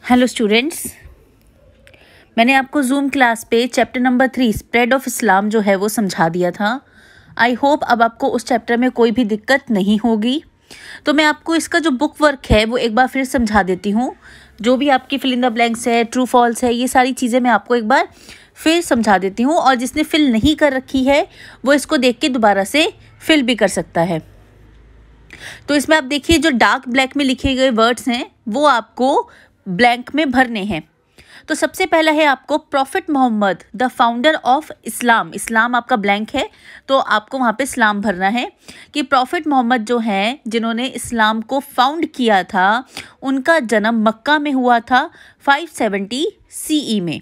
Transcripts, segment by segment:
Hello students, मैंने आपको zoom class पे chapter number 3 spread of Islam जो है वो समझा दिया था। आई होप अब आपको उस चैप्टर में कोई भी दिक्कत नहीं होगी। तो मैं आपको इसका जो बुक वर्क है वो एक बार फिर समझा देती हूँ। जो भी आपकी फिल इन द ब्लैंक्स है, ट्रू फॉल्स है, ये सारी चीज़ें मैं आपको एक बार फिर समझा देती हूँ। और जिसने फिल नहीं कर रखी है वो इसको देख के दोबारा से फिल भी कर सकता है। तो इसमें आप देखिए, जो डार्क ब्लैक में लिखे गए वर्ड्स हैं वो आपको ब्लैंक में भरने हैं। तो सबसे पहला है आपको prophet Muhammad the founder of Islam. Islam आपका ब्लैंक है तो आपको वहाँ पे इस्लाम भरना है कि प्रॉफिट मोहम्मद जो हैं जिन्होंने इस्लाम को फाउंड किया था, उनका जन्म मक्का में हुआ था 570 CE में।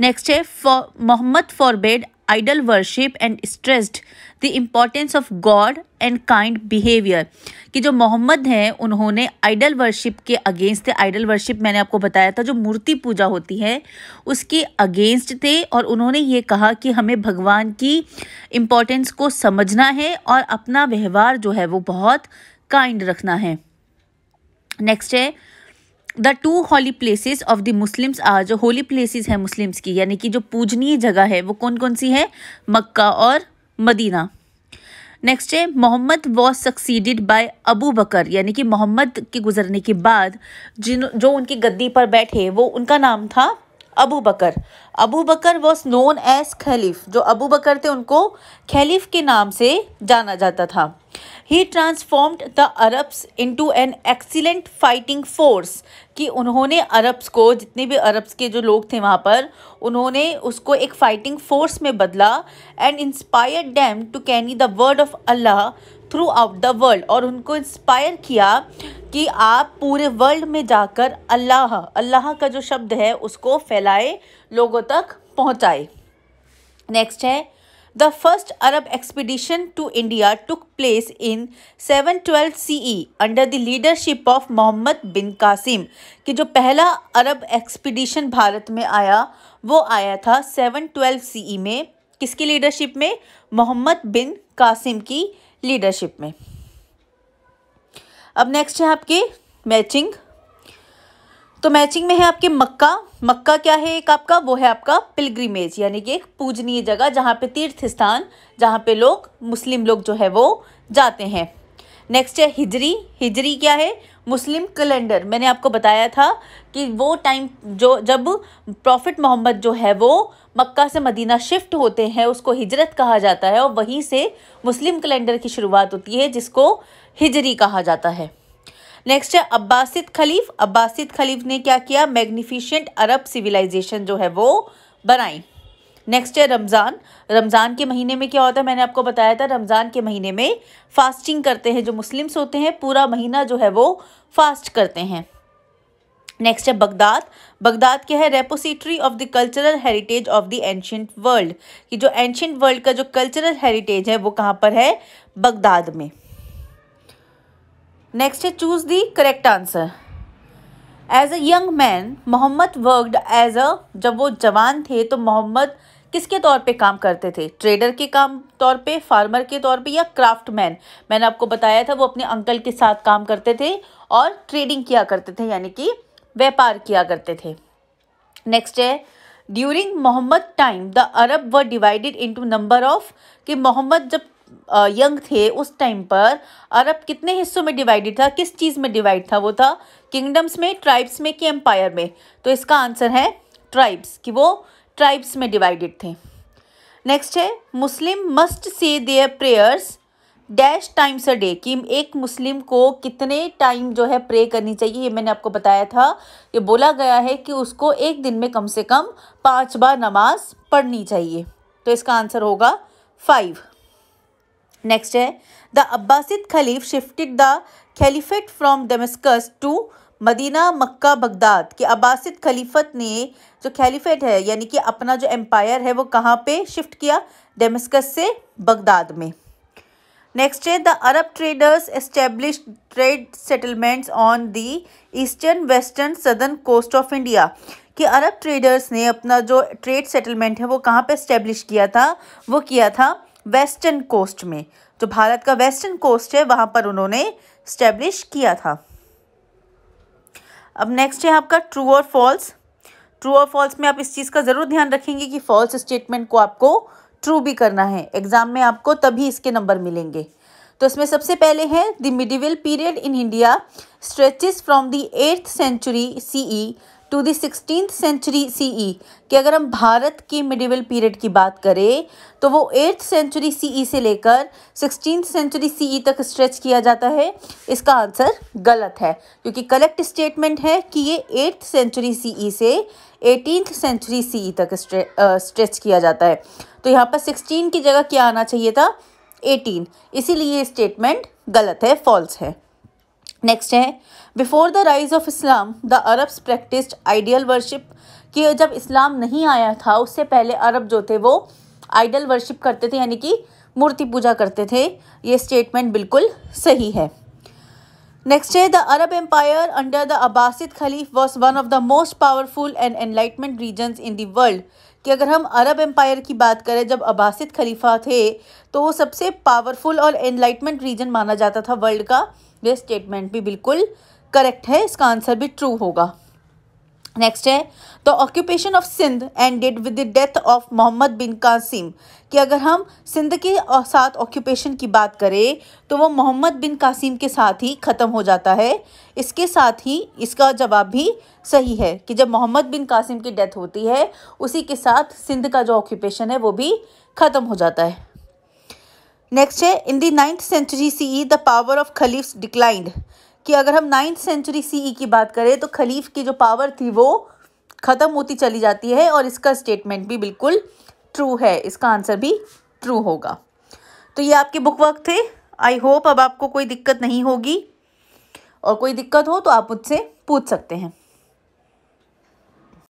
नेक्स्ट है Muhammad forbade idol worship and stressed the importance of God and kind behaviour. कि जो मोहम्मद हैं उन्होंने आइडल वर्शिप के अगेंस्ट थे। आइडल वर्शिप मैंने आपको बताया था जो मूर्ति पूजा होती है उसके अगेंस्ट थे, और उन्होंने ये कहा कि हमें भगवान की इम्पोर्टेंस को समझना है और अपना व्यवहार जो है वो बहुत काइंड रखना है। नेक्स्ट है the two holy places of the Muslims are. जो होली प्लेसेस हैं मुस्लिम्स की, यानी कि जो पूजनीय जगह है वो कौन कौन सी है? मक्का और मदीना। नेक्स्ट है Muhammad was succeeded by Abu Bakr, यानी कि मोहम्मद के गुजरने के बाद जो उनकी गद्दी पर बैठे वो उनका नाम था अबू बकर। अबू बकर वॉज नोन एज खलीफ। जो अबू बकर थे उनको खलीफ के नाम से जाना जाता था। He transformed the Arabs into an excellent fighting force. कि उन्होंने अरब्स को, जितने भी अरब्स के जो लोग थे वहाँ पर, उन्होंने उसको एक फाइटिंग फोर्स में बदला। And inspired them to carry the word of Allah throughout the world. और उनको इंस्पायर किया कि आप पूरे वर्ल्ड में जाकर अल्लाह का जो शब्द है उसको फैलाए, लोगों तक पहुँचाए। नेक्स्ट है the first Arab expedition to India took place in 712 CE under the leadership of Muhammad bin Qasim. कि जो पहला अरब एक्सपीडिशन भारत में आया वो आया था 712 CE में। किसकी लीडरशिप में? मोहम्मद बिन कासिम की लीडरशिप में। अब नेक्स्ट है आपके मैचिंग। तो मैचिंग में है आपके मक्का। मक्का क्या है? एक आपका वो है आपका पिलग्रिमेज, यानी कि एक पूजनीय जगह, जहाँ पे तीर्थ स्थान, जहाँ पे लोग, मुस्लिम लोग जो है वो जाते हैं। नेक्स्ट है हिजरी। हिजरी क्या है? मुस्लिम कैलेंडर। मैंने आपको बताया था कि वो टाइम जब प्रॉफिट मोहम्मद जो है वो मक्का से मदीना शिफ्ट होते हैं उसको हिजरत कहा जाता है, और वहीं से मुस्लिम कैलेंडर की शुरुआत होती है जिसको हिजरी कहा जाता है। नेक्स्ट है अब्बासिद खलीफ। अब्बासिद खलीफ ने क्या किया? मैग्निफिशेंट अरब सिविलाइजेशन जो है वो बनाई। नेक्स्ट है रमज़ान। रमज़ान के महीने में क्या होता है? मैंने आपको बताया था रमज़ान के महीने में फास्टिंग करते हैं जो मुस्लिम्स होते हैं, पूरा महीना जो है वो फास्ट करते हैं। नेक्स्ट है बगदाद। बगदाद क्या है? Repository of the cultural heritage of the ancient world. कि जो एंशियंट वर्ल्ड का जो कल्चरल हेरिटेज है वो कहाँ पर है? बगदाद में। नेक्स्ट है choose the correct answer. As a young man Muhammad worked as a. जब वो जवान थे तो मोहम्मद किसके तौर पे काम करते थे? ट्रेडर के काम तौर पे, फार्मर के तौर पे, या क्राफ्टमैन? मैंने आपको बताया था वो अपने अंकल के साथ काम करते थे और ट्रेडिंग किया करते थे, यानी कि व्यापार किया करते थे। नेक्स्ट है during Muhammad time the Arab were divided into number of. कि मोहम्मद जब यंग थे उस टाइम पर अरब कितने हिस्सों में डिवाइडेड था? किस चीज़ में डिवाइड था? वो था किंगडम्स में, ट्राइब्स में, कि एम्पायर में? तो इसका आंसर है ट्राइब्स, कि वो ट्राइब्स में डिवाइडेड थे। नेक्स्ट है Muslim must say their prayers dash times a day. कि एक मुस्लिम को कितने टाइम जो है प्रे करनी चाहिए? ये मैंने आपको बताया था। ये बोला गया है कि उसको एक दिन में कम से कम 5 बार नमाज पढ़नी चाहिए। तो इसका आंसर होगा 5। नेक्स्ट है the Abbasid caliph shifted the caliphate from Damascus to Medina Mecca Baghdad. कि अब्बासिद खलीफत ने जो खलीफेट है यानी कि अपना जो एम्पायर है वो कहाँ पे शिफ्ट किया? दमिश्कस से बगदाद में। नेक्स्ट है the Arab traders establish trade settlements on the eastern western southern coast of India. कि अरब ट्रेडर्स ने अपना जो ट्रेड सेटलमेंट है वो कहाँ पे एस्टेब्लिश किया था? वो किया था वेस्टर्न कोस्ट में। जो भारत का वेस्टर्न कोस्ट है वहाँ पर उन्होंने एस्टेब्लिश किया था। अब नेक्स्ट है आपका ट्रू और फॉल्स। ट्रू और फॉल्स में आप इस चीज़ का ज़रूर ध्यान रखेंगे कि फॉल्स स्टेटमेंट को आपको ट्रू भी करना है, एग्जाम में आपको तभी इसके नंबर मिलेंगे। तो इसमें सबसे पहले है the medieval period in India stretches from the 8th century CE to the 16th century CE, कि अगर हम भारत की मिडिवल पीरियड की बात करें तो वो 8th सेंचुरी CE से लेकर 16th सेंचुरी CE तक स्ट्रेच किया जाता है। इसका आंसर गलत है, क्योंकि करेक्ट स्टेटमेंट है कि ये 8th सेंचुरी CE से 18th सेंचुरी CE तक स्ट्रेच किया जाता है। तो यहाँ पर 16 की जगह क्या आना चाहिए था, 18, इसीलिए ये स्टेटमेंट गलत है, फॉल्स है। नेक्स्ट है before the rise of Islam the Arabs practised ideal worship, कि जब इस्लाम नहीं आया था उससे पहले अरब जो थे वो आइडल वर्शिप करते थे, यानी कि मूर्ति पूजा करते थे। ये स्टेटमेंट बिल्कुल सही है। नेक्स्ट है the Arab empire under the Abbasid caliph was one of the most powerful and enlightenment regions in the world, कि अगर हम अरब एम्पायर की बात करें जब अब्बासिद खलीफा थे तो वो सबसे पावरफुल और एनलाइटमेंट रीजन माना जाता था वर्ल्ड का। ये स्टेटमेंट भी बिल्कुल करेक्ट है, इसका आंसर भी ट्रू होगा। नेक्स्ट है the occupation of Sindh ended with the death of Muhammad bin Qasim, कि अगर हम सिंध के साथ ऑक्यूपेशन की बात करें तो वो मोहम्मद बिन कासिम के साथ ही ख़त्म हो जाता है। इसके साथ ही इसका जवाब भी सही है कि जब मोहम्मद बिन कासिम की डेथ होती है उसी के साथ सिंध का जो ऑक्यूपेशन है वो भी ख़त्म हो जाता है। नेक्स्ट है in the 9th century CE the power of caliphs declined, कि अगर हम 9th सेंचुरी CE की बात करें तो खलीफ की जो पावर थी वो ख़त्म होती चली जाती है, और इसका स्टेटमेंट भी बिल्कुल ट्रू है, इसका आंसर भी ट्रू होगा। तो ये आपके बुक वर्क थे। आई होप अब आपको कोई दिक्कत नहीं होगी, और कोई दिक्कत हो तो आप मुझसे पूछ सकते हैं।